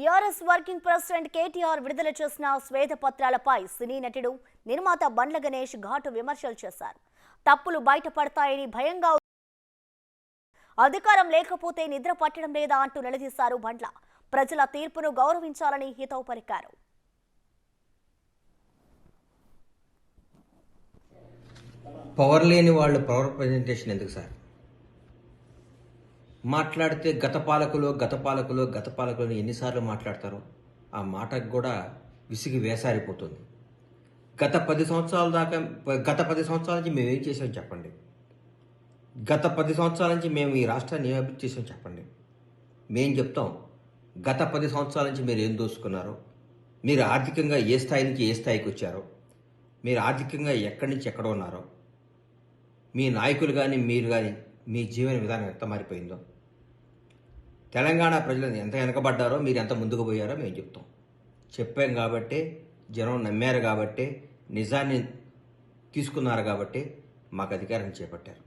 BRS working president KTR విడుదల చేసిన శ్వేతపత్రాలపై సినీ నటుడు నిర్మాత బండ్ల గణేష్ ఘాటు విమర్శలు చేశారు. తప్పులు బయటపడతాయని భయంగా అధికారం లేకపోతే నిద్ర పట్టడం లేదా అంటూ నిలదీశారు బండ్ల. ప్రజల తీర్పును గౌరవించాలని హితవు పలికారు. పవర్ లేని వాళ్ళు పవర్ ప్రజెంటేషన్ ఎందుకు సార్? మాట్లాడితే గత పాలకులు ఎన్నిసార్లు మాట్లాడతారో ఆ మాటకు కూడా విసిగి వేసారిపోతుంది. గత 10 సంవత్సరాల నుంచి మేము ఏం చేసాం చెప్పండి. గత 10 సంవత్సరాల నుంచి మేము ఈ రాష్ట్రాన్ని ఏం అభివృద్ధి చేసాం చెప్పండి. మేం చెప్తాం గత 10 సంవత్సరాల నుంచి మీరు ఏం దోసుకున్నారో, మీరు ఆర్థికంగా ఏ స్థాయి నుంచి ఏ స్థాయికి వచ్చారో, మీరు ఆర్థికంగా ఎక్కడి నుంచి ఎక్కడ ఉన్నారో, మీ నాయకులు కానీ మీరు కానీ మీ జీవన విధానం ఎంత మారిపోయిందో, తెలంగాణ ప్రజలు ఎంత వెనకబడ్డారో, మీరు ఎంత ముందుకు పోయారో మేము చెప్తాం. చెప్పాం కాబట్టి జనం నమ్మారు, కాబట్టి నిజాన్ని తీసుకున్నారు, కాబట్టి మాకు అధికారం చేపట్టారు.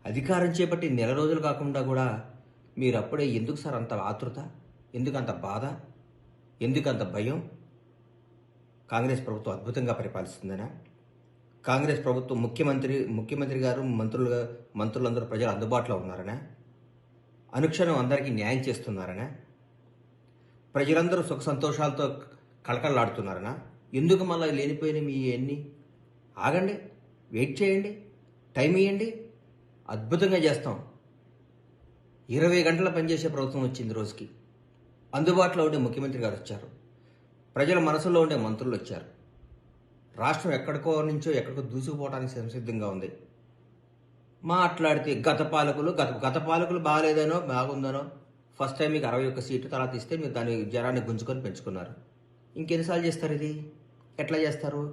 అధికారం చేపట్టి నెల రోజులు కాకుండా కూడా మీరు అప్పుడే ఎందుకు సార్ అంత ఆతృత, ఎందుకు అంత బాధ, ఎందుకు అంత భయం? కాంగ్రెస్ ప్రభుత్వం అద్భుతంగా పరిపాలిస్తుందనా? కాంగ్రెస్ ప్రభుత్వం ముఖ్యమంత్రి గారు మంత్రులందరూ ప్రజలు అందుబాటులో ఉన్నారనా? అనుక్షణం అందరికీ న్యాయం చేస్తున్నారనా? ప్రజలందరూ సుఖ సంతోషాలతో కళకళలాడుతున్నారనా? ఎందుకు మళ్ళీ లేనిపోయిన మీ ఎన్ని? ఆగండి, వెయిట్ చేయండి, టైం ఇవ్వండి, అద్భుతంగా చేస్తాం. 20 గంటల పనిచేసే ప్రభుత్వం వచ్చింది రోజుకి. అందుబాటులో ఉండే ముఖ్యమంత్రి గారు వచ్చారు, ప్రజల మనసులో ఉండే మంత్రులు వచ్చారు. రాష్ట్రం ఎక్కడికో నుంచో ఎక్కడికో దూసుకుపోవడానికి సంసిద్ధంగా ఉంది. మాట్లాడితే గత పాలకులు బాగాలేదనో బాగుందనో, ఫస్ట్ టైం మీకు 61 సీటు, తర్వాత ఇస్తే మీరు దాని జనాన్ని గుంజుకొని పెంచుకున్నారు. ఇంకెన్నిసార్లు చేస్తారు? ఇది ఎట్లా చేస్తారు?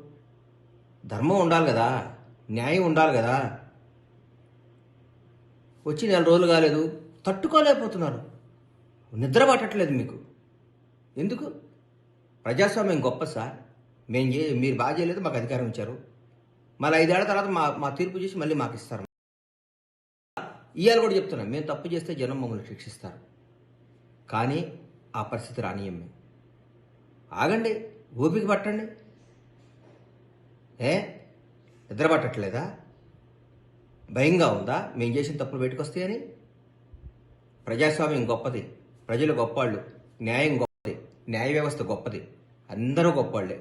ధర్మం ఉండాలి కదా, న్యాయం ఉండాలి కదా. వచ్చి 4 రోజులు కాలేదు, తట్టుకోలేకపోతున్నారు, నిద్ర పట్టట్లేదు మీకు. ఎందుకు? ప్రజాస్వామ్యం గొప్ప సార్. మీరు బాగా చేయలేదు, మాకు అధికారం ఇచ్చారు, మళ్ళీ 5 ఏళ్ల తర్వాత మా తీర్పు చేసి మళ్ళీ మాకు ఇస్తారు. ఇవాళ కూడా చెప్తున్నాం, మేము తప్పు చేస్తే జనం మమ్మల్ని శిక్షిస్తారు, కానీ ఆ పరిస్థితి రానియం మేము. ఆగండి, ఓపిక పట్టండి. నిద్ర పట్టట్లేదా? భయంగా ఉందా మేము చేసిన తప్పులు బయటకు వస్తాయని? ప్రజాస్వామ్యం గొప్పది, ప్రజలు గొప్పవాళ్ళు, న్యాయం గొప్పది, న్యాయ వ్యవస్థ గొప్పది, అందరూ గొప్పవాళ్లే.